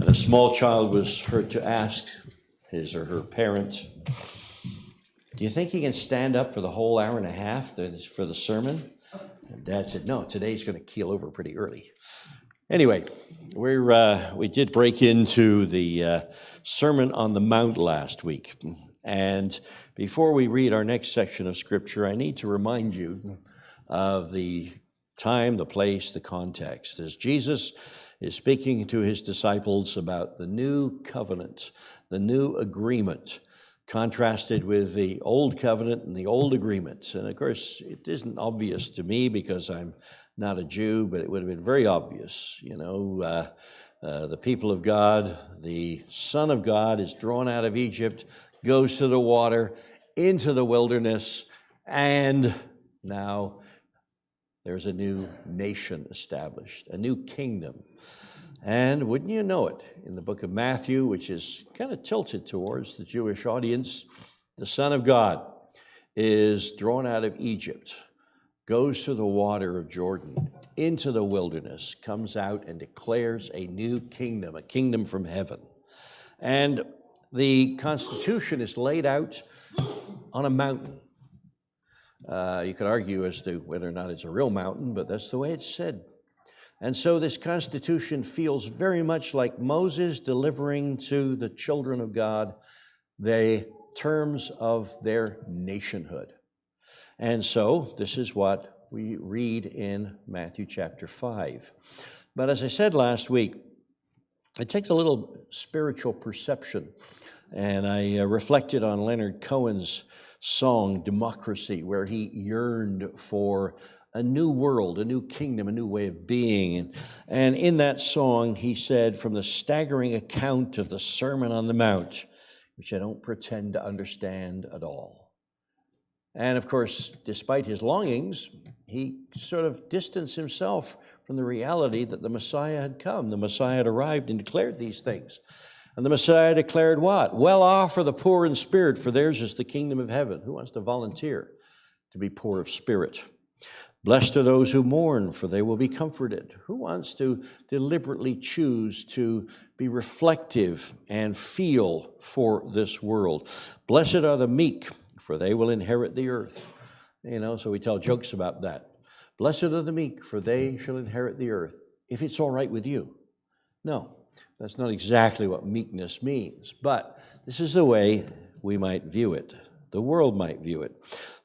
And a small child was heard to ask his or her parent, "Do you think he can stand up for the whole hour and a half for the sermon?" And Dad said, "No, today's going to keel over pretty early." Anyway, we did break into the Sermon on the Mount last week. And before we read our next section of Scripture, I need to remind you of the time, the place, the context. As Jesus is speaking to his disciples about the new covenant, the new agreement, contrasted with the old covenant and the old agreement. And of course, it isn't obvious to me because I'm not a Jew, but it would have been very obvious. The people of God, the Son of God is drawn out of Egypt, goes to the water, into the wilderness, and now there's a new nation established, a new kingdom. And wouldn't you know it, in the book of Matthew, which is kind of tilted towards the Jewish audience, the Son of God is drawn out of Egypt, goes to the water of Jordan, into the wilderness, comes out and declares a new kingdom, a kingdom from heaven. And the Constitution is laid out on a mountain. You could argue as to whether or not it's a real mountain, but that's the way it's said. And so this Constitution feels very much like Moses delivering to the children of God the terms of their nationhood. And so this is what we read in Matthew chapter 5. But as I said last week, it takes a little spiritual perception. And I reflected on Leonard Cohen's song, Democracy, where he yearned for a new world, a new kingdom, a new way of being. And in that song, he said, from the staggering account of the Sermon on the Mount, which I don't pretend to understand at all. And of course, despite his longings, he sort of distanced himself from the reality that the Messiah had come. The Messiah had arrived and declared these things. And the Messiah declared what? Well off are the poor in spirit, for theirs is the kingdom of heaven. Who wants to volunteer to be poor of spirit? Blessed are those who mourn, for they will be comforted. Who wants to deliberately choose to be reflective and feel for this world? Blessed are the meek, for they will inherit the earth. So we tell jokes about that. Blessed are the meek, for they shall inherit the earth. If it's all right with you. No, that's not exactly what meekness means, but this is the way we might view it. The world might view it.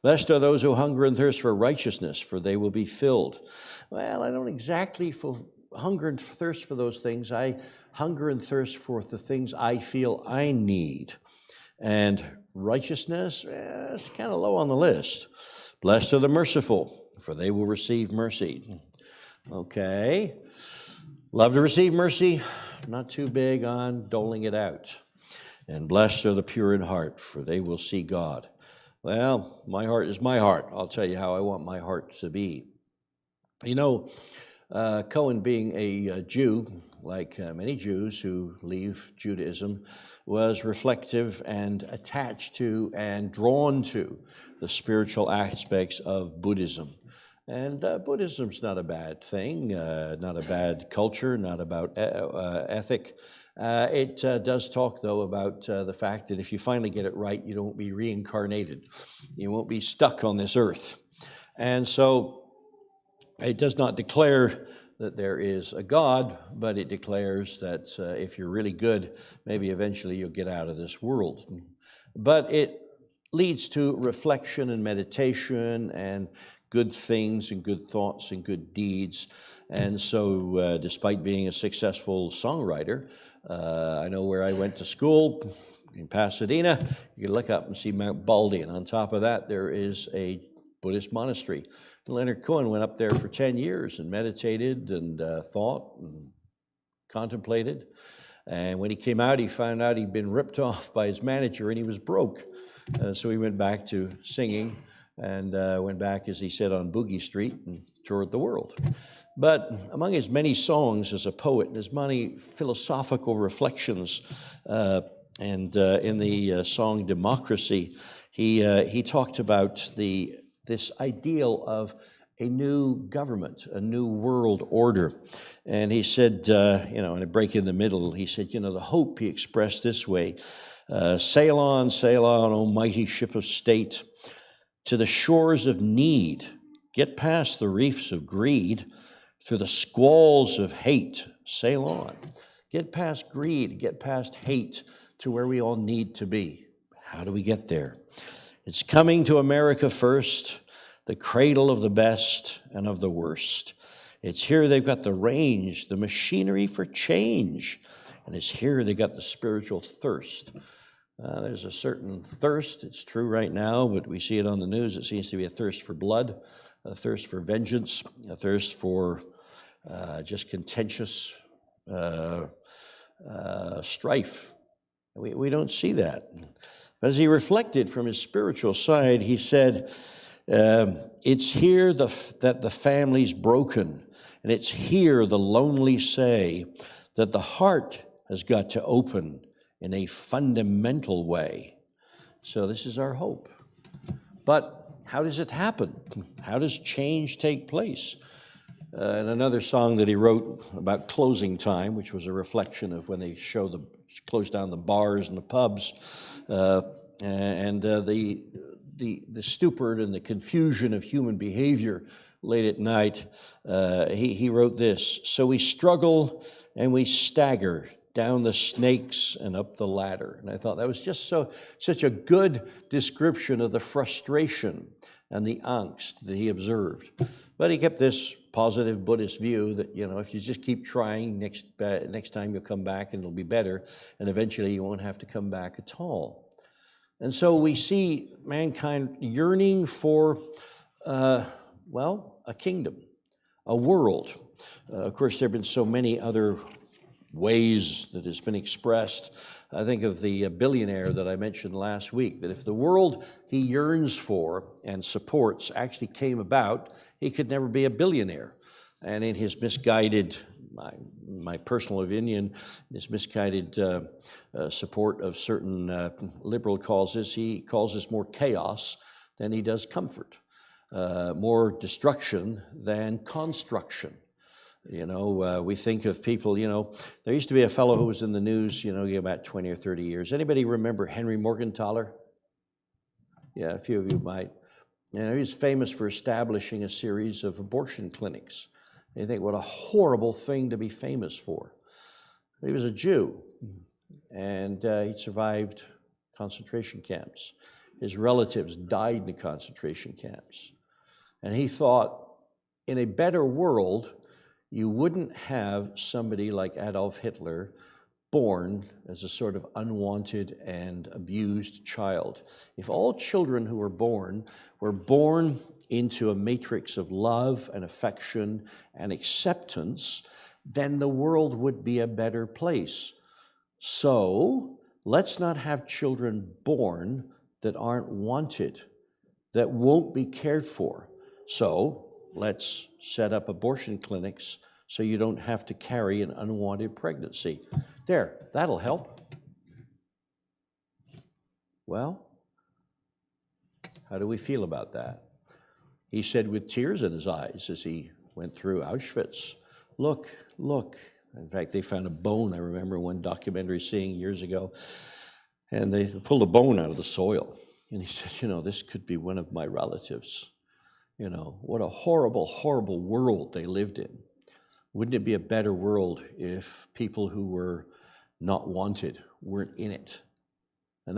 Blessed are those who hunger and thirst for righteousness, for they will be filled. Well, I don't exactly hunger and thirst for those things. I hunger and thirst for the things I feel I need. And righteousness, it's kind of low on the list. Blessed are the merciful, for they will receive mercy. Okay. Love to receive mercy, not too big on doling it out. And blessed are the pure in heart, for they will see God. Well, my heart is my heart. I'll tell you how I want my heart to be. Cohen being a Jew, like many Jews who leave Judaism, was reflective and attached to and drawn to the spiritual aspects of Buddhism. And Buddhism's not a bad thing, not a bad culture, not about ethic. It does talk, though, about the fact that if you finally get it right, you won't be reincarnated. You won't be stuck on this earth. And so it does not declare that there is a God, but it declares that if you're really good, maybe eventually you'll get out of this world. But it leads to reflection and meditation and good things and good thoughts and good deeds. And so despite being a successful songwriter, I know where I went to school in Pasadena. You can look up and see Mount Baldy, and on top of that, there is a Buddhist monastery. Leonard Cohen went up there for 10 years and meditated and thought and contemplated. And when he came out, he found out he'd been ripped off by his manager and he was broke. So he went back to singing and went back, as he said, on Boogie Street and toured the world. But among his many songs as a poet, there's many philosophical reflections. And in the song Democracy, he talked about this ideal of a new government, a new world order. And he said, in a break in the middle, he said, the hope he expressed this way, sail on, O mighty ship of state, to the shores of need, get past the reefs of greed, through the squalls of hate, sail on. Get past greed, get past hate to where we all need to be. How do we get there? It's coming to America first, the cradle of the best and of the worst. It's here they've got the range, the machinery for change. And it's here they got the spiritual thirst. There's a certain thirst, it's true right now, but we see it on the news. It seems to be a thirst for blood, a thirst for vengeance, a thirst for just contentious strife. We don't see that. As he reflected from his spiritual side, he said, it's here that the family's broken, and it's here the lonely say that the heart has got to open in a fundamental way. So this is our hope. But how does it happen? How does change take place? And another song that he wrote about closing time, which was a reflection of when they close down the bars and the pubs, and the stupor and the confusion of human behavior late at night. He wrote this: so we struggle and we stagger down the snakes and up the ladder. And I thought that was just such a good description of the frustration and the angst that he observed. But he kept this positive Buddhist view that, if you just keep trying, next time you'll come back and it'll be better, and eventually you won't have to come back at all. And so we see mankind yearning for, a kingdom, a world. Of course, there have been so many other ways that it's been expressed. I think of the billionaire that I mentioned last week, that if the world he yearns for and supports actually came about, he could never be a billionaire. And in his misguided, my personal opinion, his misguided support of certain liberal causes, he causes more chaos than he does comfort, more destruction than construction. We think of people, there used to be a fellow who was in the news, about 20 or 30 years. Anybody remember Henry Morgenthaler? Yeah, a few of you might. He was famous for establishing a series of abortion clinics. And you think, what a horrible thing to be famous for. He was a Jew, and he survived concentration camps. His relatives died in the concentration camps. And he thought, in a better world, you wouldn't have somebody like Adolf Hitler born as a sort of unwanted and abused child. If all children who were born into a matrix of love and affection and acceptance, then the world would be a better place. So let's not have children born that aren't wanted, that won't be cared for. So let's set up abortion clinics so you don't have to carry an unwanted pregnancy. There, that'll help. Well, how do we feel about that? He said with tears in his eyes as he went through Auschwitz, look. In fact, they found a bone, I remember one documentary seeing years ago, and they pulled a bone out of the soil. And he said, this could be one of my relatives. What a horrible, horrible world they lived in. Wouldn't it be a better world if people who were not wanted weren't in it? And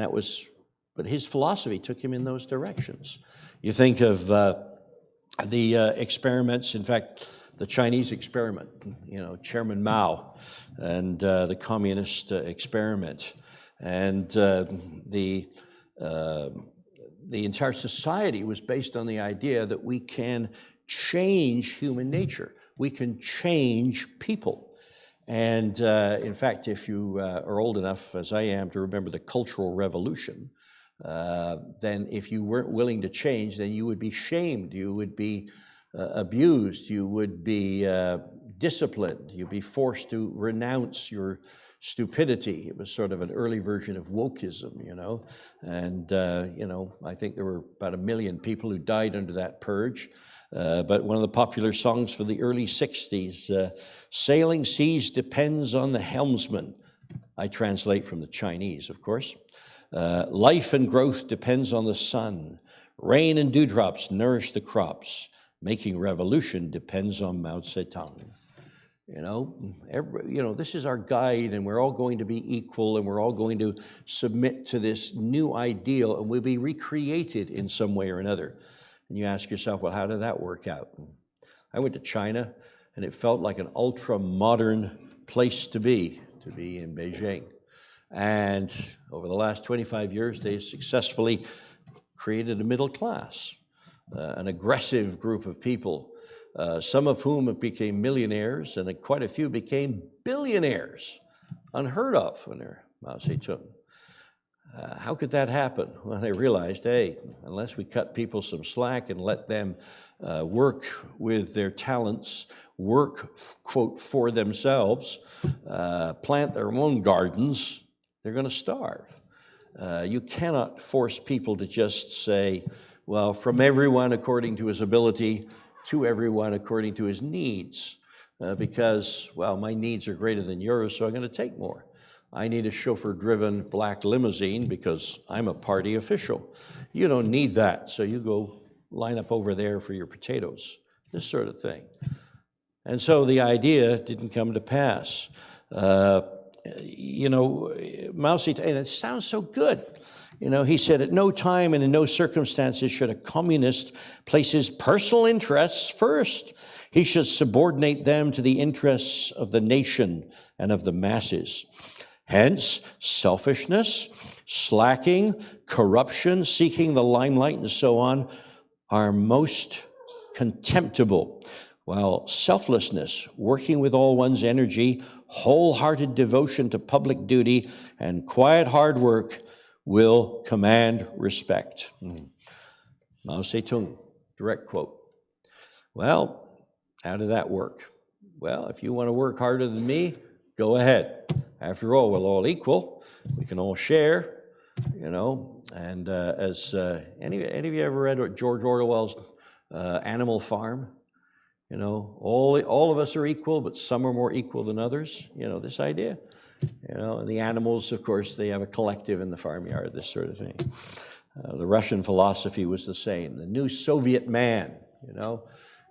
but his philosophy took him in those directions. You think of the experiments, in fact, the Chinese experiment, Chairman Mao, and the communist experiment, and the entire society was based on the idea that we can change human nature. We can change people. And in fact, if you are old enough, as I am, to remember the Cultural Revolution, then if you weren't willing to change, then you would be shamed, you would be abused, you would be disciplined, you'd be forced to renounce your stupidity. It was sort of an early version of wokeism, And, I think there were about 1 million people who died under that purge. But one of the popular songs for the early 60s, sailing seas depends on the helmsman. I translate from the Chinese, of course. Life and growth depends on the sun. Rain and dewdrops nourish the crops. Making revolution depends on Mao Zedong. This is our guide, and we're all going to be equal, and we're all going to submit to this new ideal, and we'll be recreated in some way or another. And you ask yourself, well, how did that work out? I went to China, and it felt like an ultra-modern place to be in Beijing. And over the last 25 years, they successfully created a middle class, an aggressive group of people, some of whom became millionaires, and quite a few became billionaires, unheard of under Mao Zedong. How could that happen? Well, they realized, hey, unless we cut people some slack and let them work with their talents, work, quote, for themselves, plant their own gardens, they're going to starve. You cannot force people to just say, well, from everyone according to his ability, to everyone according to his needs, because, well, my needs are greater than yours, so I'm going to take more. I need a chauffeur-driven black limousine because I'm a party official. You don't need that, so you go line up over there for your potatoes, this sort of thing. And so the idea didn't come to pass. Mao Zedong, and it sounds so good. He said, at no time and in no circumstances should a communist place his personal interests first. He should subordinate them to the interests of the nation and of the masses. Hence, selfishness, slacking, corruption, seeking the limelight, and so on are most contemptible, while selflessness, working with all one's energy, wholehearted devotion to public duty, and quiet hard work will command respect. Mao Zedong, direct quote. Well, how did that work? Well, if you want to work harder than me, go ahead. After all, we're all equal. We can all share, And as any of you ever read George Orwell's Animal Farm? All of us are equal, but some are more equal than others. This idea. And the animals, of course, they have a collective in the farmyard, this sort of thing. The Russian philosophy was the same. The new Soviet man,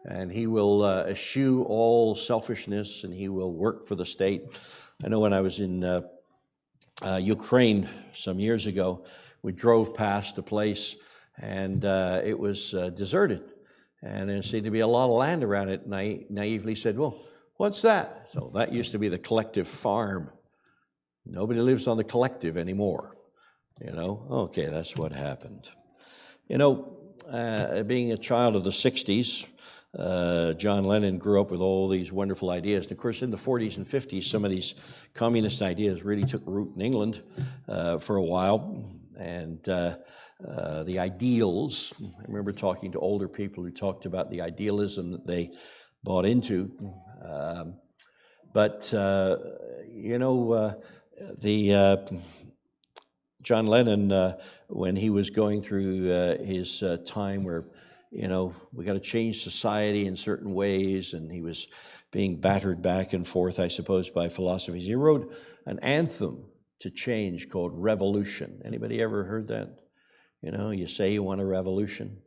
and he will eschew all selfishness, and he will work for the state. I know when I was in Ukraine some years ago, we drove past a place, and it was deserted. And there seemed to be a lot of land around it, and I naively said, well, what's that? So that used to be the collective farm. Nobody lives on the collective anymore. Okay, that's what happened. Being a child of the 60s, John Lennon grew up with all these wonderful ideas. And of course, in the 40s and 50s, some of these communist ideas really took root in England for a while. And the ideals, I remember talking to older people who talked about the idealism that they bought into. John Lennon, when he was going through his time where, we got to change society in certain ways, and he was being battered back and forth, I suppose, by philosophies. He wrote an anthem to change called Revolution. Anybody ever heard that? You say you want a revolution.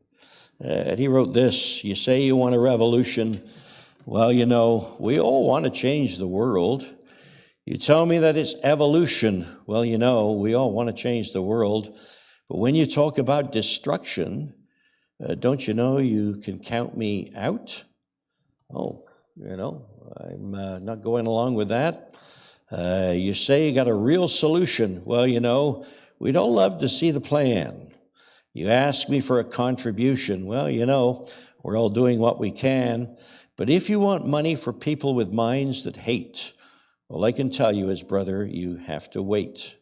And he wrote this, you say you want a revolution. Well, we all want to change the world. You tell me that it's evolution. Well, we all want to change the world. But when you talk about destruction, don't you know you can count me out? Oh, I'm not going along with that. You say you got a real solution. Well, we'd all love to see the plan. You ask me for a contribution. Well, we're all doing what we can. But if you want money for people with minds that hate, well, I can tell you as brother, you have to wait.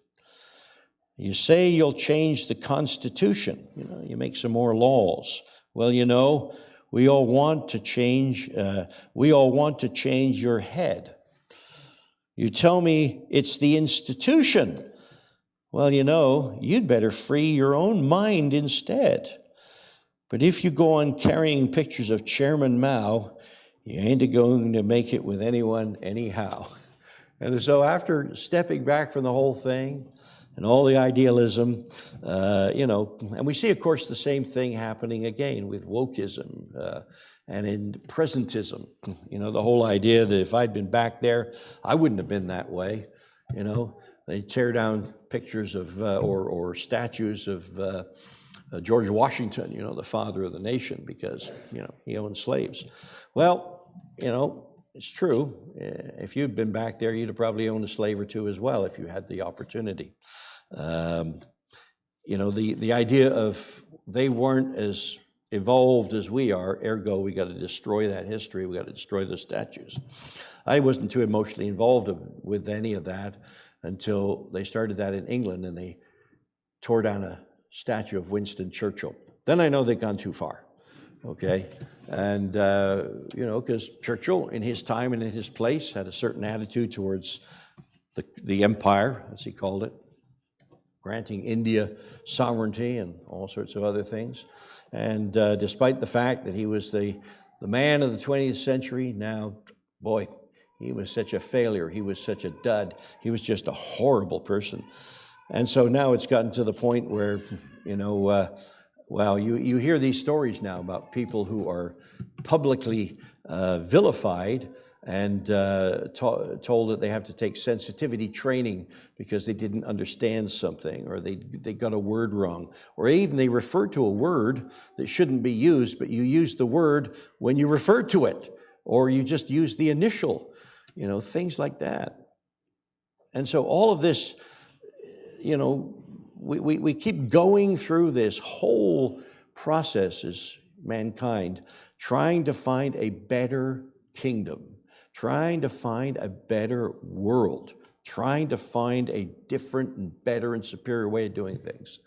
You say you'll change the Constitution. You make some more laws. Well, we all want to change your head. You tell me it's the institution. Well, you'd better free your own mind instead. But if you go on carrying pictures of Chairman Mao, you ain't going to make it with anyone anyhow. And so after stepping back from the whole thing and all the idealism, and we see, of course, the same thing happening again with wokeism and in presentism. The whole idea that if I'd been back there, I wouldn't have been that way. They tear down pictures of or statues of George Washington, the father of the nation, because, he owned slaves. Well, it's true. If you'd been back there, you'd have probably owned a slave or two as well if you had the opportunity. The idea of they weren't as evolved as we are, ergo we got to destroy that history, we got to destroy the statues. I wasn't too emotionally involved with any of that until they started that in England and they tore down a statue of Winston Churchill. Then I know they've gone too far, okay? And, because Churchill, in his time and in his place, had a certain attitude towards the empire, as he called it, granting India sovereignty and all sorts of other things. And despite the fact that he was the man of the 20th century, now, boy, he was such a failure. He was such a dud. He was just a horrible person. And so now it's gotten to the point where, you hear these stories now about people who are publicly vilified and told that they have to take sensitivity training because they didn't understand something, or they got a word wrong, or even they refer to a word that shouldn't be used, but you use the word when you refer to it, or you just use the initial, things like that. And so all of this, we keep going through this whole process as mankind, trying to find a better kingdom, trying to find a better world, trying to find a different and better and superior way of doing things.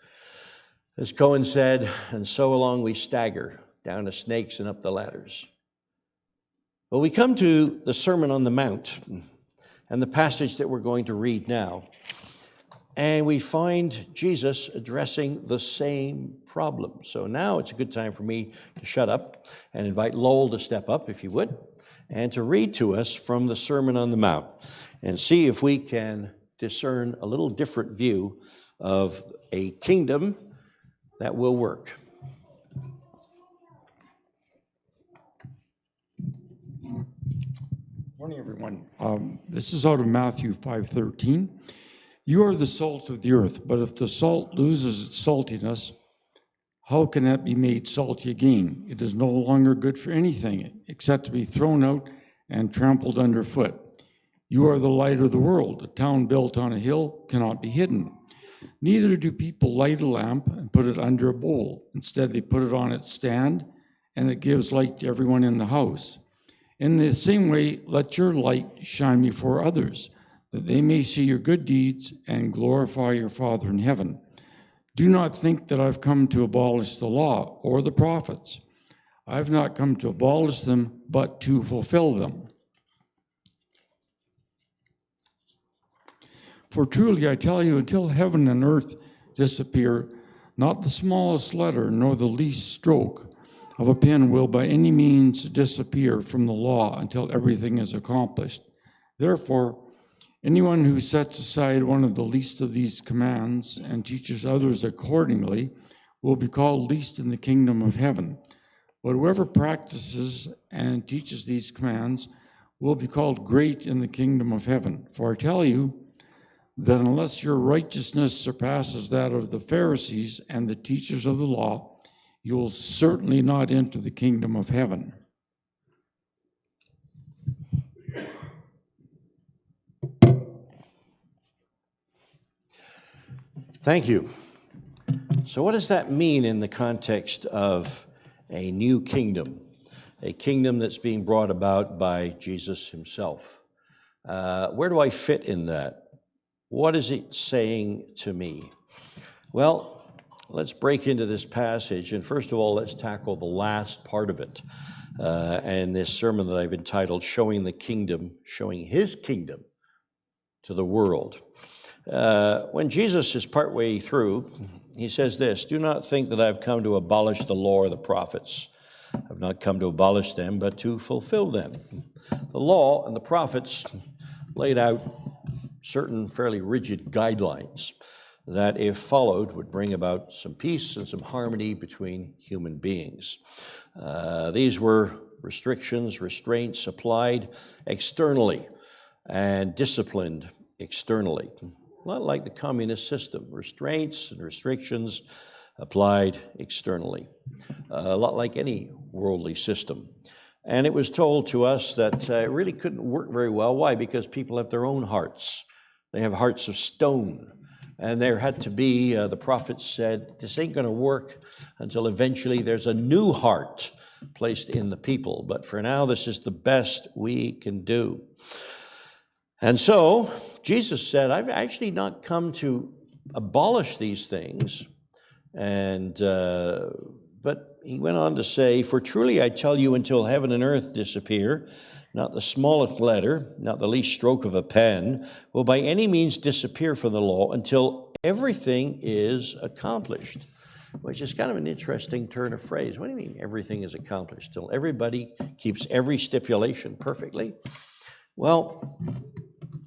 As Cohen said, and so along we stagger, down the snakes and up the ladders. Well, we come to the Sermon on the Mount and the passage that we're going to read now. And we find Jesus addressing the same problem. So now it's a good time for me to shut up and invite Lowell to step up, if you would, and to read to us from the Sermon on the Mount and see if we can discern a little different view of a kingdom that will work. Morning, everyone. This is out of Matthew 5:13. You are the salt of the earth, but if the salt loses its saltiness, how can it be made salty again? It is no longer good for anything except to be thrown out and trampled underfoot. You are the light of the world. A town built on a hill cannot be hidden. Neither do people light a lamp and put it under a bowl. Instead, they put it on its stand, and it gives light to everyone in the house. In the same way, let your light shine before others, that they may see your good deeds and glorify your Father in heaven. Do not think that I've come to abolish the law or the prophets. I have not come to abolish them, but to fulfill them. For truly I tell you, until heaven and earth disappear, not the smallest letter nor the least stroke of a pen will by any means disappear from the law until everything is accomplished. Therefore, anyone who sets aside one of the least of these commands and teaches others accordingly will be called least in the kingdom of heaven. But whoever practices and teaches these commands will be called great in the kingdom of heaven. For I tell you that unless your righteousness surpasses that of the Pharisees and the teachers of the law, you will certainly not enter the kingdom of heaven. Thank you. So what does that mean in the context of a new kingdom, a kingdom that's being brought about by Jesus himself? Where do I fit in that? What is it saying to me? Well, let's break into this passage, and first of all, let's tackle the last part of it, and this sermon that I've entitled, Showing the Kingdom, Showing His Kingdom to the world. When Jesus is partway through, he says this, "Do not think that I've come to abolish the law or the prophets. I've not come to abolish them, but to fulfill them." The law and the prophets laid out certain fairly rigid guidelines that, if followed, would bring about some peace and some harmony between human beings. These were restrictions, restraints applied externally and disciplined externally. A lot like the communist system, restraints and restrictions applied externally. A lot like any worldly system. And it was told to us that it really couldn't work very well. Why? Because people have their own hearts. They have hearts of stone. And there had to be, the prophets said, this ain't going to work until eventually there's a new heart placed in the people. But for now, this is the best we can do. And so Jesus said, I've actually not come to abolish these things. But he went on to say, "For truly I tell you, until heaven and earth disappear, not the smallest letter, not the least stroke of a pen, will by any means disappear from the law until everything is accomplished." Which is kind of an interesting turn of phrase. What do you mean everything is accomplished? Till everybody keeps every stipulation perfectly? Well,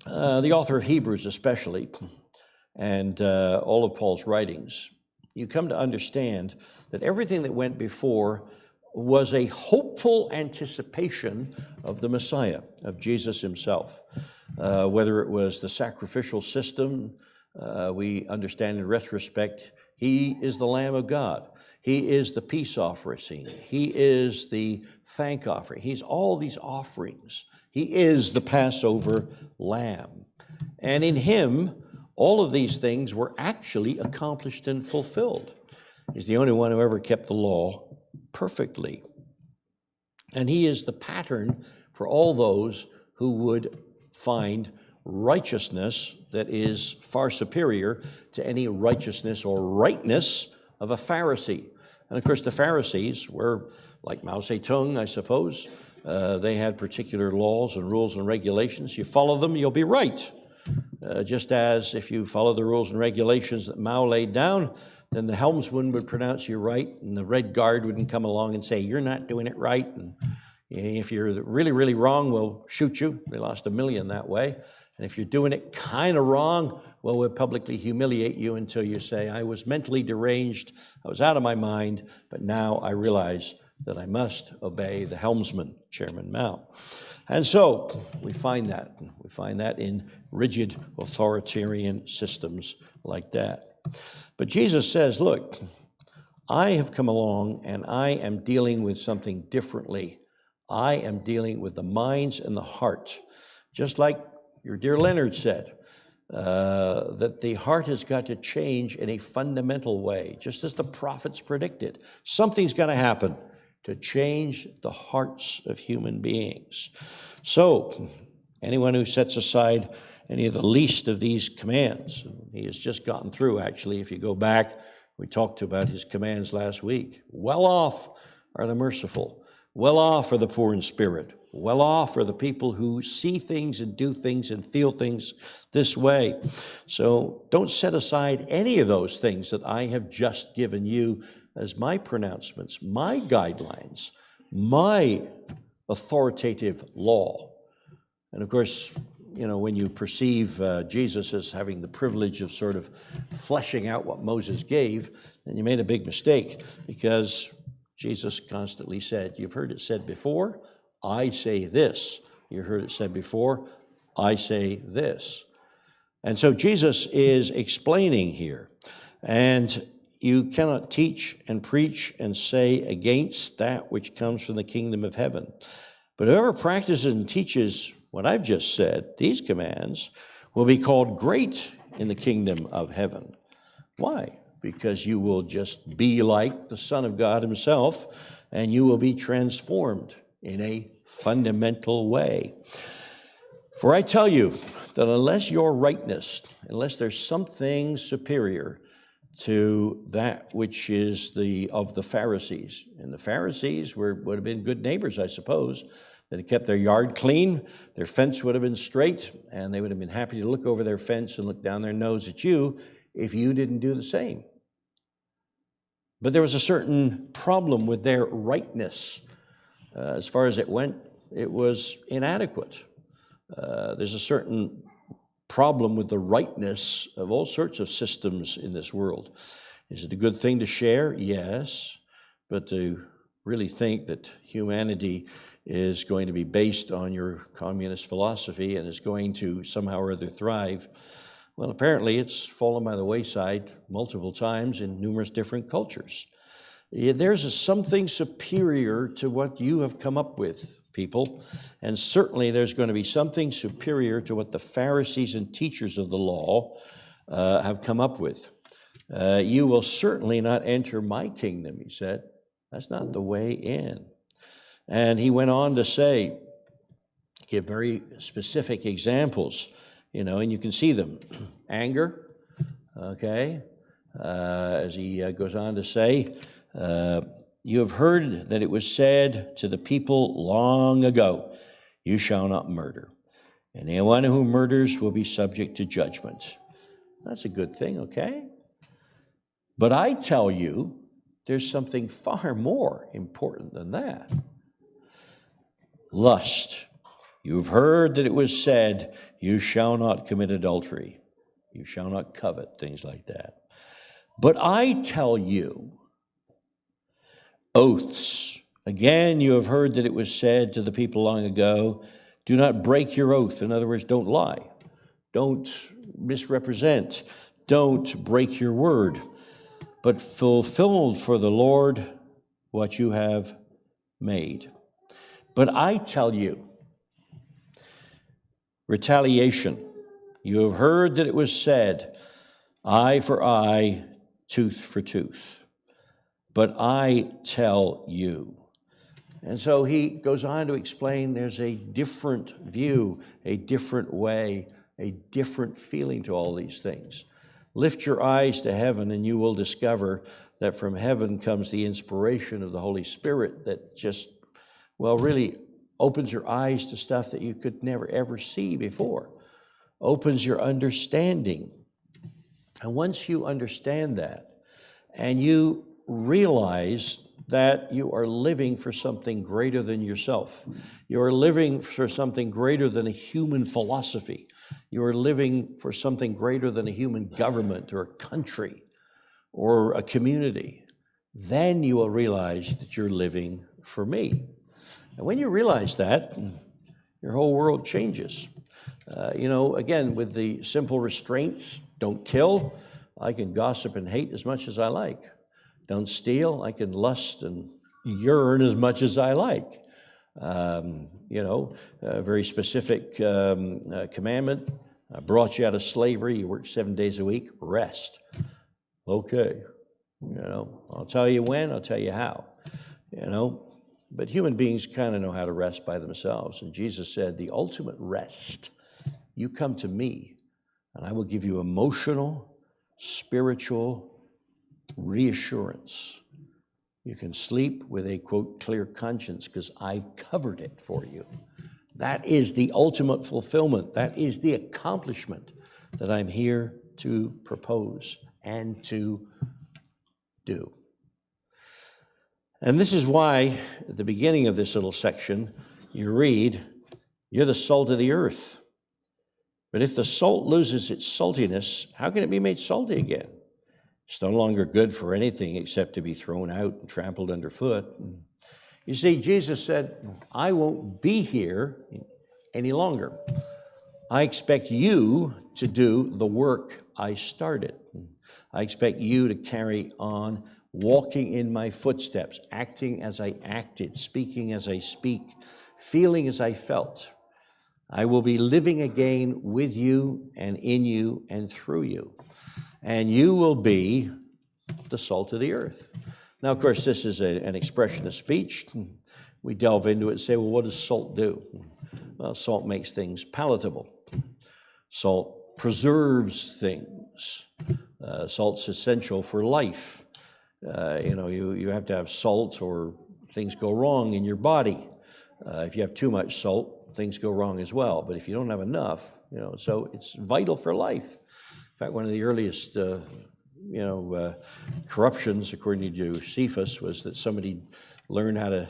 the author of Hebrews especially, and all of Paul's writings, you come to understand that everything that went before was a hopeful anticipation of the Messiah, of Jesus himself. Whether it was the sacrificial system, we understand in retrospect, he is the Lamb of God. He is the peace offering. He is the thank offering. He's all these offerings. He is the Passover lamb. And in him, all of these things were actually accomplished and fulfilled. He's the only one who ever kept the law perfectly. And he is the pattern for all those who would find righteousness that is far superior to any righteousness or rightness of a Pharisee. And of course, the Pharisees were like Mao Zedong, I suppose. They had particular laws and rules and regulations. You follow them, you'll be right. Just as if you follow the rules and regulations that Mao laid down, then the helmsman would pronounce you right, and the Red Guard wouldn't come along and say, you're not doing it right. And if you're really, really wrong, we'll shoot you. They lost 1 million that way. And if you're doing it kind of wrong, well, we'll publicly humiliate you until you say, I was mentally deranged, I was out of my mind, but now I realize that I must obey the helmsman, Chairman Mao. And so we find that. We find that in rigid authoritarian systems like that. But Jesus says, look, I have come along and I am dealing with something differently. I am dealing with the minds and the heart. Just like your dear Leonard said, that the heart has got to change in a fundamental way, just as the prophets predicted. Something's got to happen to change the hearts of human beings. So, anyone who sets aside any of the least of these commands, he has just gotten through, actually, if you go back, we talked about his commands last week. Well off are the merciful. Well off are the poor in spirit. Well off are the people who see things and do things and feel things this way. So don't set aside any of those things that I have just given you as my pronouncements, my guidelines, my authoritative law. And of course, you know, when you perceive Jesus as having the privilege of sort of fleshing out what Moses gave, then you made a big mistake, because Jesus constantly said, you've heard it said before, I say this. You heard it said before, I say this. And so Jesus is explaining here. And you cannot teach and preach and say against that which comes from the kingdom of heaven. But whoever practices and teaches what I've just said, these commands, will be called great in the kingdom of heaven. Why? Because you will just be like the Son of God himself, and you will be transformed in a fundamental way. For I tell you that unless your rightness, unless there's something superior to that which is of the Pharisees, and the Pharisees would have been good neighbors, I suppose, that had kept their yard clean, their fence would have been straight, and they would have been happy to look over their fence and look down their nose at you if you didn't do the same. But there was a certain problem with their rightness. As far as it went, it was inadequate. There's a certain problem with the rightness of all sorts of systems in this world. Is it a good thing to share? Yes. But to really think that humanity is going to be based on your communist philosophy and is going to somehow or other thrive, well, apparently it's fallen by the wayside multiple times in numerous different cultures. There's something superior to what you have come up with, people, and certainly there's going to be something superior to what the Pharisees and teachers of the law have come up with. You will certainly not enter my kingdom, he said. That's not the way in. And he went on to say, give very specific examples, and you can see them. Anger, okay, as he goes on to say, you have heard that it was said to the people long ago, you shall not murder, and anyone who murders will be subject to judgment. That's a good thing, okay? But I tell you, there's something far more important than that. Lust. You've heard that it was said, you shall not commit adultery. You shall not covet, things like that. But I tell you, oaths. Again, you have heard that it was said to the people long ago, do not break your oath. In other words, don't lie. Don't misrepresent. Don't break your word. But fulfill for the Lord what you have made. But I tell you, retaliation. You have heard that it was said, eye for eye, tooth for tooth. But I tell you. And so he goes on to explain there's a different view, a different way, a different feeling to all these things. Lift your eyes to heaven and you will discover that from heaven comes the inspiration of the Holy Spirit that just, really opens your eyes to stuff that you could never ever see before. Opens your understanding. And once you understand that and you realize that you are living for something greater than yourself. You are living for something greater than a human philosophy. You are living for something greater than a human government or a country or a community. Then you will realize that you're living for me. And when you realize that, your whole world changes. Again, with the simple restraints, don't kill. I can gossip and hate as much as I like. Don't steal. I can lust and yearn as much as I like. A very specific commandment. I brought you out of slavery. You work 7 days a week. Rest. Okay. I'll tell you when. I'll tell you how. But human beings kind of know how to rest by themselves. And Jesus said, the ultimate rest, you come to me, and I will give you emotional, spiritual reassurance. You can sleep with a, quote, clear conscience because I've covered it for you. That is the ultimate fulfillment. That is the accomplishment that I'm here to propose and to do. And this is why at the beginning of this little section, you read, you're the salt of the earth. But if the salt loses its saltiness, how can it be made salty again? It's no longer good for anything except to be thrown out and trampled underfoot. You see, Jesus said, I won't be here any longer. I expect you to do the work I started. I expect you to carry on walking in my footsteps, acting as I acted, speaking as I speak, feeling as I felt. I will be living again with you and in you and through you. And you will be the salt of the earth. Now, of course, this is an expression of speech. We delve into it and say, well, what does salt do? Well, salt makes things palatable. Salt preserves things. Salt's essential for life. You have to have salt or things go wrong in your body. If you have too much salt, things go wrong as well. But if you don't have enough, so it's vital for life. In fact, one of the earliest, corruptions, according to Cephas, was that somebody learned how to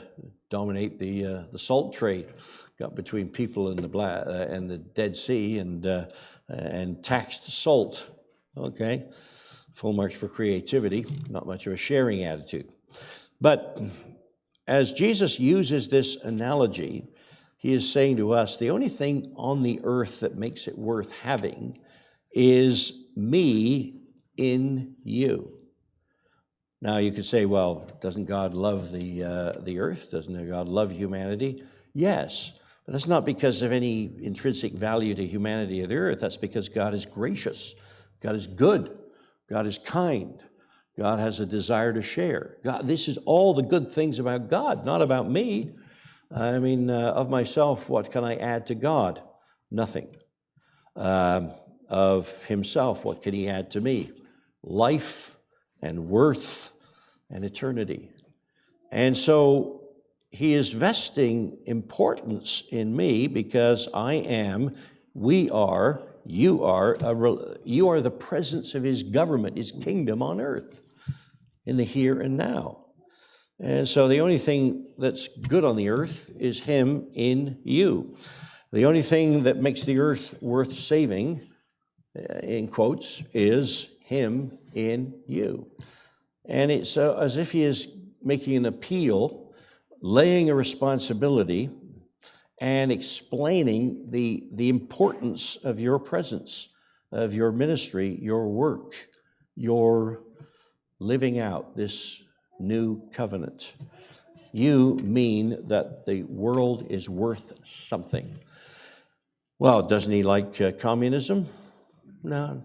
dominate the salt trade, got between people and the Dead Sea, and taxed salt. Okay, full marks for creativity, not much of a sharing attitude. But as Jesus uses this analogy, he is saying to us, the only thing on the earth that makes it worth having is me in you. Now you could say, well, doesn't God love the earth? Doesn't God love humanity? Yes, but that's not because of any intrinsic value to humanity or the earth. That's because God is gracious. God is good. God is kind. God has a desire to share. God, this is all the good things about God, not about me. I mean, of myself, what can I add to God? Nothing. Of himself, what can he add to me? Life and worth and eternity. And so he is vesting importance in me because we are, you are the presence of his government, his kingdom on earth, in the here and now. And so the only thing that's good on the earth is him in you. The only thing that makes the earth worth saving, in quotes, is him in you. And it's as if he is making an appeal, laying a responsibility, and explaining the importance of your presence, of your ministry, your work, your living out this new covenant. You mean that the world is worth something. Well, doesn't he like communism? No.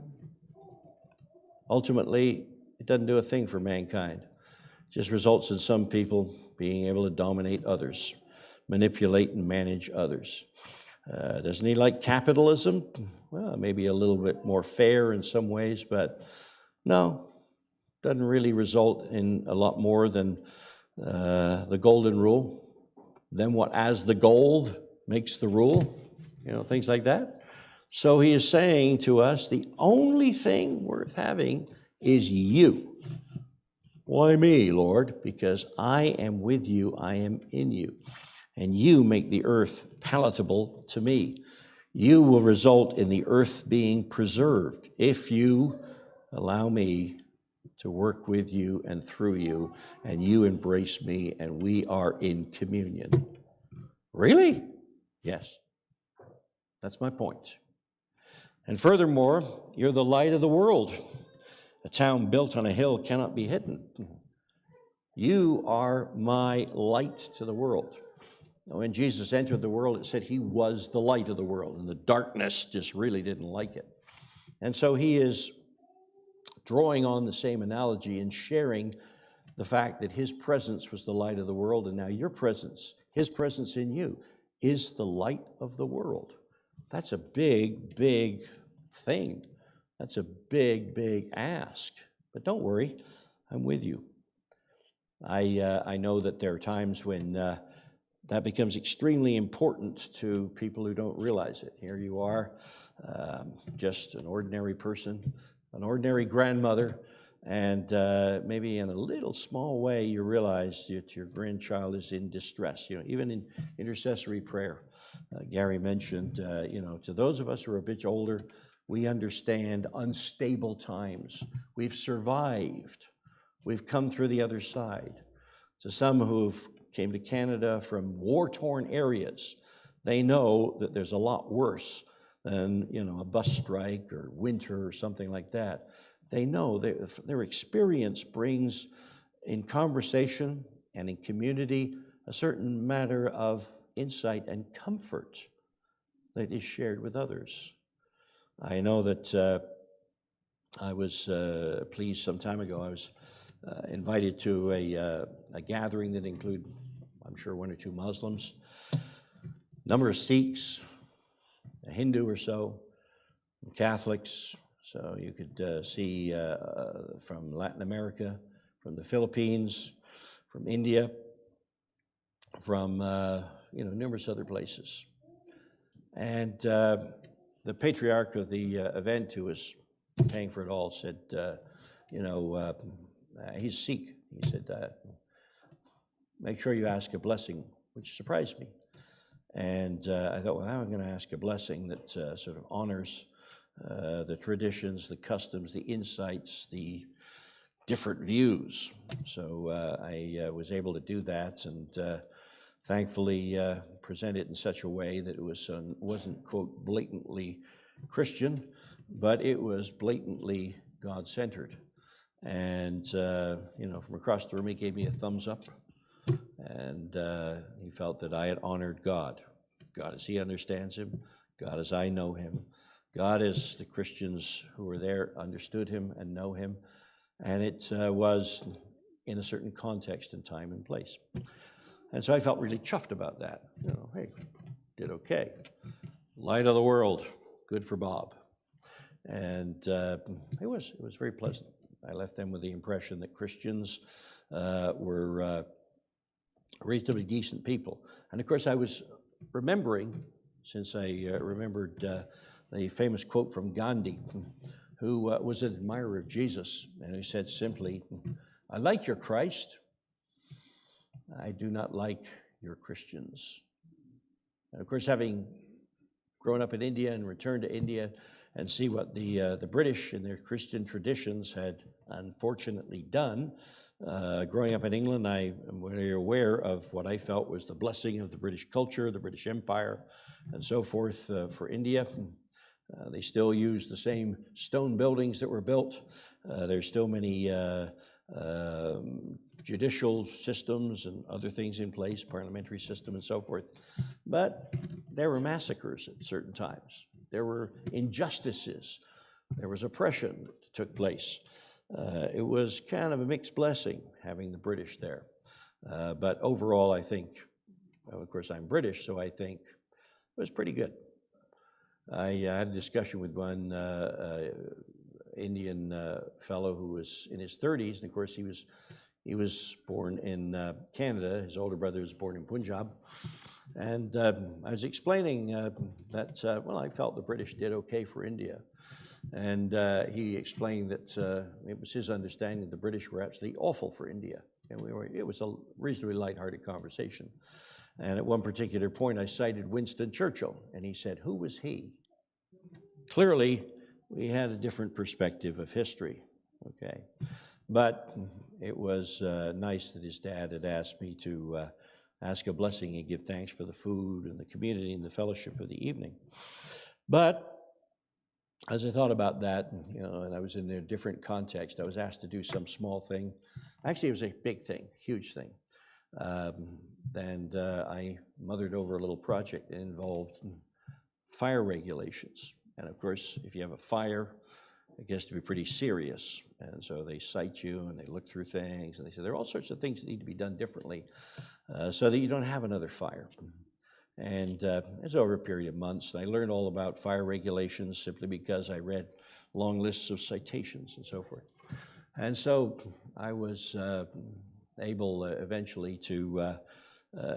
Ultimately, it doesn't do a thing for mankind. It just results in some people being able to dominate others, manipulate and manage others. Doesn't he like capitalism? Well, maybe a little bit more fair in some ways, but no, doesn't really result in a lot more than the golden rule. Then what, as the gold makes the rule, things like that. So he is saying to us, the only thing worth having is you. Why me, Lord? Because I am with you, I am in you, and you make the earth palatable to me. You will result in the earth being preserved if you allow me to work with you and through you, and you embrace me, and we are in communion. Really? Yes. That's my point. And furthermore, you're the light of the world. A town built on a hill cannot be hidden. You are my light to the world. When Jesus entered the world, it said he was the light of the world, and the darkness just really didn't like it. And so he is drawing on the same analogy and sharing the fact that his presence was the light of the world, and now your presence, his presence in you, is the light of the world. That's a big, big thing. That's a big, big ask. But don't worry, I'm with you. I know that there are times when that becomes extremely important to people who don't realize it. Here you are, just an ordinary person, an ordinary grandmother, and maybe in a little small way you realize that your grandchild is in distress. Even in intercessory prayer, Gary mentioned, to those of us who are a bit older, we understand unstable times. We've survived. We've come through the other side. To some who've came to Canada from war-torn areas, they know that there's a lot worse than, a bus strike or winter or something like that. They know their experience brings in conversation and in community a certain matter of insight and comfort that is shared with others. I know that I was pleased some time ago. I was invited to a gathering that included, I'm sure, one or two Muslims, a number of Sikhs, a Hindu or so, Catholics. So you could see from Latin America, from the Philippines, from India, from numerous other places. And the patriarch of the event, who was paying for it all, said, he's Sikh. He said, make sure you ask a blessing, which surprised me. And I thought, well, how am I going to ask a blessing that sort of honors the traditions, the customs, the insights, the different views? So I was able to do that, and thankfully present it in such a way that it wasn't, quote, blatantly Christian, but it was blatantly God-centered. And, from across the room, he gave me a thumbs up, and he felt that I had honored God. God as he understands him, God as I know him, God as the Christians who were there understood him and know him, and it was in a certain context and time and place. And so I felt really chuffed about that. Hey, did okay. Light of the world, good for Bob. And it was very pleasant. I left them with the impression that Christians were reasonably decent people. And of course I was remembering, since I remembered the famous quote from Gandhi, who was an admirer of Jesus, and who said simply, I like your Christ, I do not like your Christians. And of course, having grown up in India and returned to India and see what the British and their Christian traditions had unfortunately done, growing up in England, I am very aware of what I felt was the blessing of the British culture, the British Empire, and so forth for India. They still use the same stone buildings that were built. There's still many judicial systems and other things in place, parliamentary system and so forth. But there were massacres at certain times. There were injustices. There was oppression that took place. It was kind of a mixed blessing having the British there. But overall, I think, well, of course, I'm British, so I think it was pretty good. I had a discussion with one Indian fellow who was in his 30s, and of course he was born in Canada. His older brother was born in Punjab. And I was explaining that, I felt the British did okay for India. And he explained that it was his understanding the British were absolutely awful for India. And it was a reasonably lighthearted conversation. And at one particular point, I cited Winston Churchill, and he said, who was he? Clearly, we had a different perspective of history, okay? But it was nice that his dad had asked me to ask a blessing and give thanks for the food and the community and the fellowship of the evening. But as I thought about that, and I was in a different context, I was asked to do some small thing. Actually, it was a big thing, huge thing. And I mothered over a little project that involved fire regulations. And of course, if you have a fire, it gets to be pretty serious. And so they cite you and they look through things and they say there are all sorts of things that need to be done differently so that you don't have another fire. And it's over a period of months. And I learned all about fire regulations simply because I read long lists of citations and so forth. And so I was able eventually to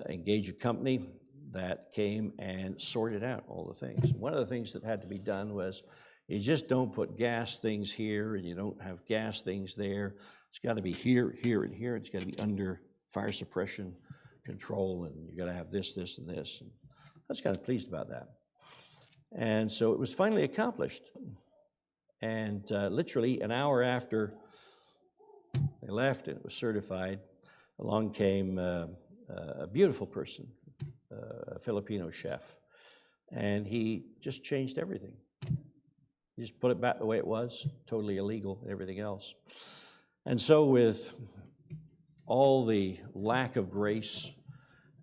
engage a company that came and sorted out all the things. One of the things that had to be done was you just don't put gas things here and you don't have gas things there. It's got to be here, here, and here. It's got to be under fire suppression control, and you got to have this, this, and this. And I was kind of pleased about that. And so it was finally accomplished. And literally an hour after they left and it was certified, along came a beautiful person, a Filipino chef, and he just changed everything. He just put it back the way it was, totally illegal and everything else. And so with all the lack of grace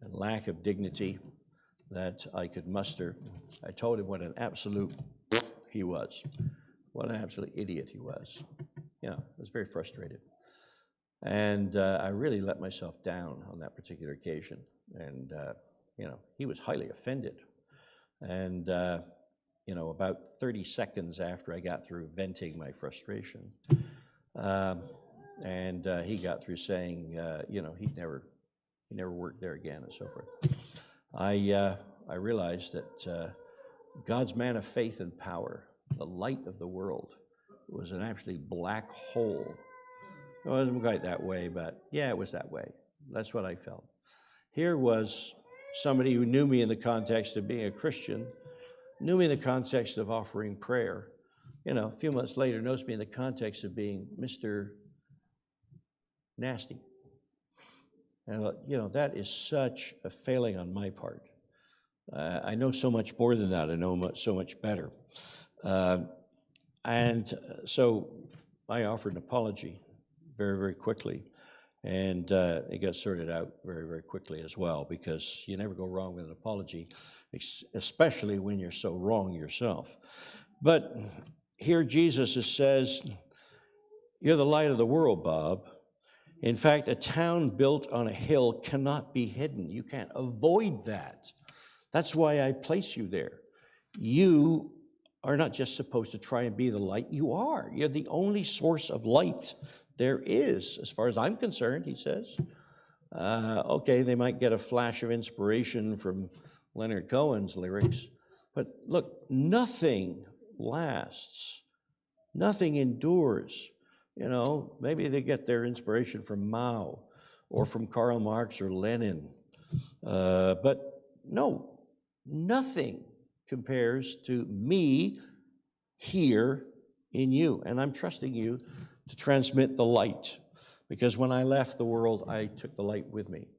and lack of dignity that I could muster, I told him what an absolute he was, what an absolute idiot he was. I was very frustrated. And I really let myself down on that particular occasion. And, he was highly offended. And, about 30 seconds after I got through venting my frustration, he got through saying, he'd never worked there again and so forth. I realized that God's man of faith and power, the light of the world, was an absolute black hole. It wasn't quite that way, but yeah, it was that way. That's what I felt. Here was somebody who knew me in the context of being a Christian, knew me in the context of offering prayer. A few months later, knows me in the context of being Mr. Nasty. And that is such a failing on my part. I know so much more than that. I know so much better. And so I offered an apology very, very quickly. And it got sorted out very, very quickly as well, because you never go wrong with an apology, especially when you're so wrong yourself. But here Jesus says, you're the light of the world, Bob. In fact, a town built on a hill cannot be hidden. You can't avoid that. That's why I place you there. You are not just supposed to try and be the light. You are. You're the only source of light there is, as far as I'm concerned, he says. Okay, they might get a flash of inspiration from Leonard Cohen's lyrics, but look, nothing lasts. Nothing endures. Maybe they get their inspiration from Mao or from Karl Marx or Lenin. But no, nothing compares to me here in you. And I'm trusting you to transmit the light. Because when I left the world, I took the light with me.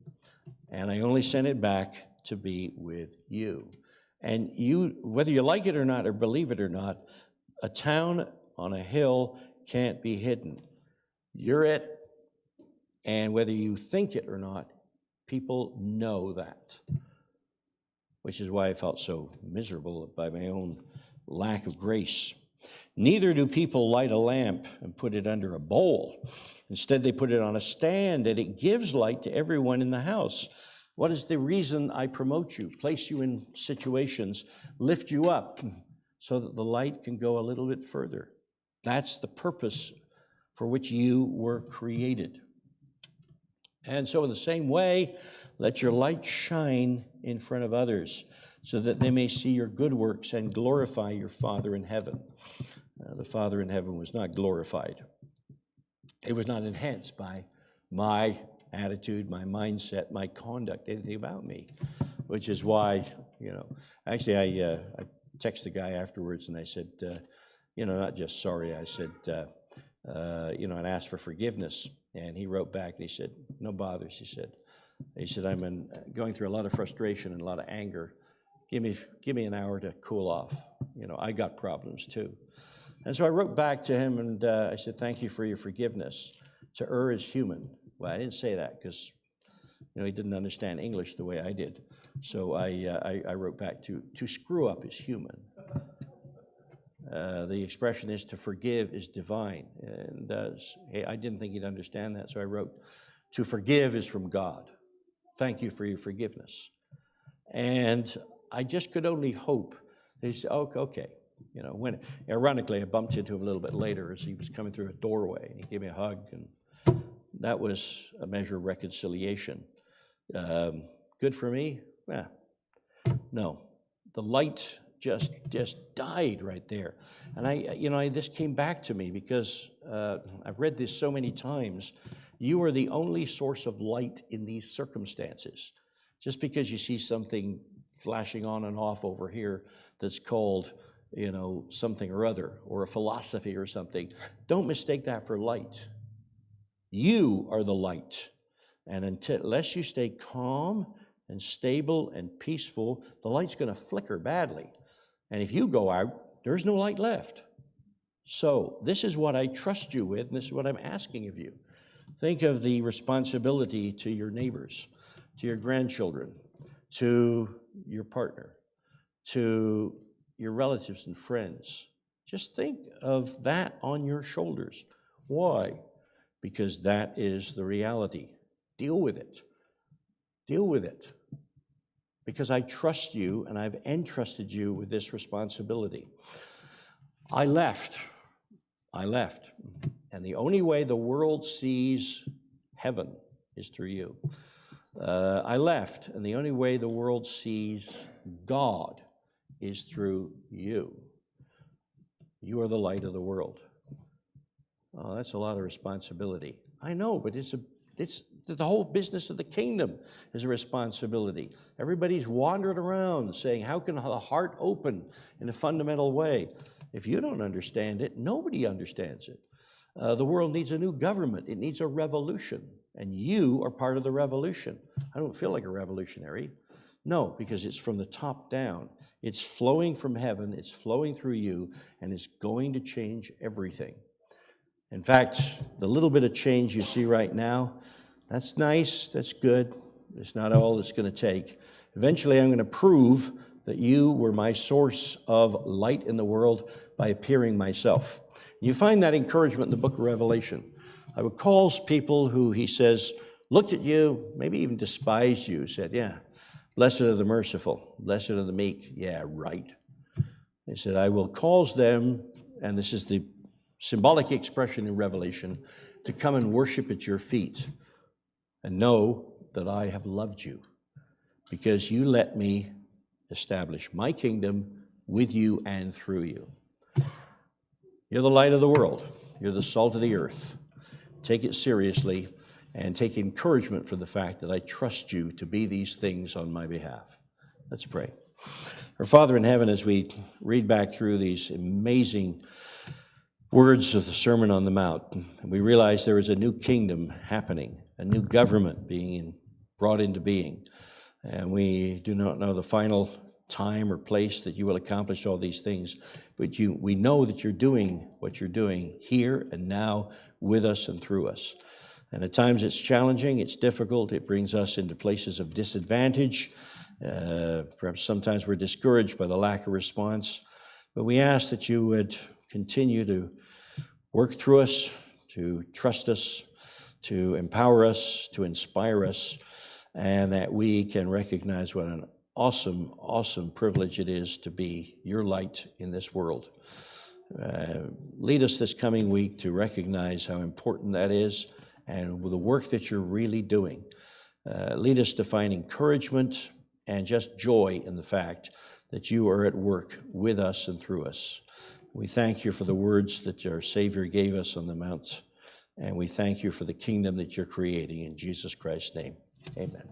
And I only sent it back to be with you. And you, whether you like it or not, or believe it or not, a town on a hill can't be hidden. You're it. And whether you think it or not, people know that. Which is why I felt so miserable by my own lack of grace. Neither do people light a lamp and put it under a bowl. Instead, they put it on a stand, and it gives light to everyone in the house. What is the reason I promote you, place you in situations, lift you up, so that the light can go a little bit further? That's the purpose for which you were created. And so in the same way, let your light shine in front of others, so that they may see your good works and glorify your Father in heaven. The Father in heaven was not glorified. It was not enhanced by my attitude, my mindset, my conduct, anything about me, which is why, actually I texted the guy afterwards and I said, not just sorry, I said, and asked for forgiveness. And he wrote back and he said, no bothers, he said, I'm going through a lot of frustration and a lot of anger. Give me an hour to cool off. I got problems too. And so I wrote back to him and I said, thank you for your forgiveness. To err is human. Well, I didn't say that because, he didn't understand English the way I did. So I wrote back to screw up is human. The expression is to forgive is divine. And I didn't think he'd understand that. So I wrote, to forgive is from God. Thank you for your forgiveness. And I just could only hope. They said, oh, okay. When ironically, I bumped into him a little bit later as he was coming through a doorway, and he gave me a hug, and that was a measure of reconciliation. Good for me? Yeah. No. The light just died right there. And this came back to me because I've read this so many times. You are the only source of light in these circumstances. Just because you see something flashing on and off over here that's called, something or other, or a philosophy or something, don't mistake that for light. You are the light. And unless you stay calm and stable and peaceful, the light's going to flicker badly. And if you go out, there's no light left. So this is what I trust you with, and this is what I'm asking of you. Think of the responsibility to your neighbors, to your grandchildren, to your partner, to your relatives and friends. Just think of that on your shoulders. Why? Because that is the reality. Deal with it. Deal with it. Because I trust you and I've entrusted you with this responsibility. I left. And the only way the world sees heaven is through you. I left, and the only way the world sees God is through you. You are the light of the world. Oh, that's a lot of responsibility. I know, but it's the whole business of the kingdom is a responsibility. Everybody's wandering around saying, how can the heart open in a fundamental way? If you don't understand it, nobody understands it. The world needs a new government. It needs a revolution, and you are part of the revolution. I don't feel like a revolutionary. No, because it's from the top down. It's flowing from heaven, it's flowing through you, and it's going to change everything. In fact, the little bit of change you see right now, that's nice, that's good. It's not all it's going to take. Eventually, I'm going to prove that you were my source of light in the world by appearing myself. You find that encouragement in the book of Revelation. I would call people who, he says, looked at you, maybe even despised you, said, yeah, blessed are the merciful, blessed are the meek. Yeah, right. He said, I will cause them, and this is the symbolic expression in Revelation, to come and worship at your feet and know that I have loved you because you let me establish my kingdom with you and through you. You're the light of the world. You're the salt of the earth. Take it seriously and take encouragement for the fact that I trust you to be these things on my behalf. Let's pray. Our Father in heaven, as we read back through these amazing words of the Sermon on the Mount, we realize there is a new kingdom happening, a new government being brought into being. And we do not know the final time or place that you will accomplish all these things, but we know that you're doing what you're doing here and now with us and through us. And at times it's challenging, it's difficult, it brings us into places of disadvantage. Perhaps sometimes we're discouraged by the lack of response, but we ask that you would continue to work through us, to trust us, to empower us, to inspire us, and that we can recognize what an awesome, awesome privilege it is to be your light in this world. Lead us this coming week to recognize how important that is and the work that you're really doing. Lead us to find encouragement and just joy in the fact that you are at work with us and through us. We thank you for the words that our Savior gave us on the Mount, and we thank you for the kingdom that you're creating in Jesus Christ's name. Amen.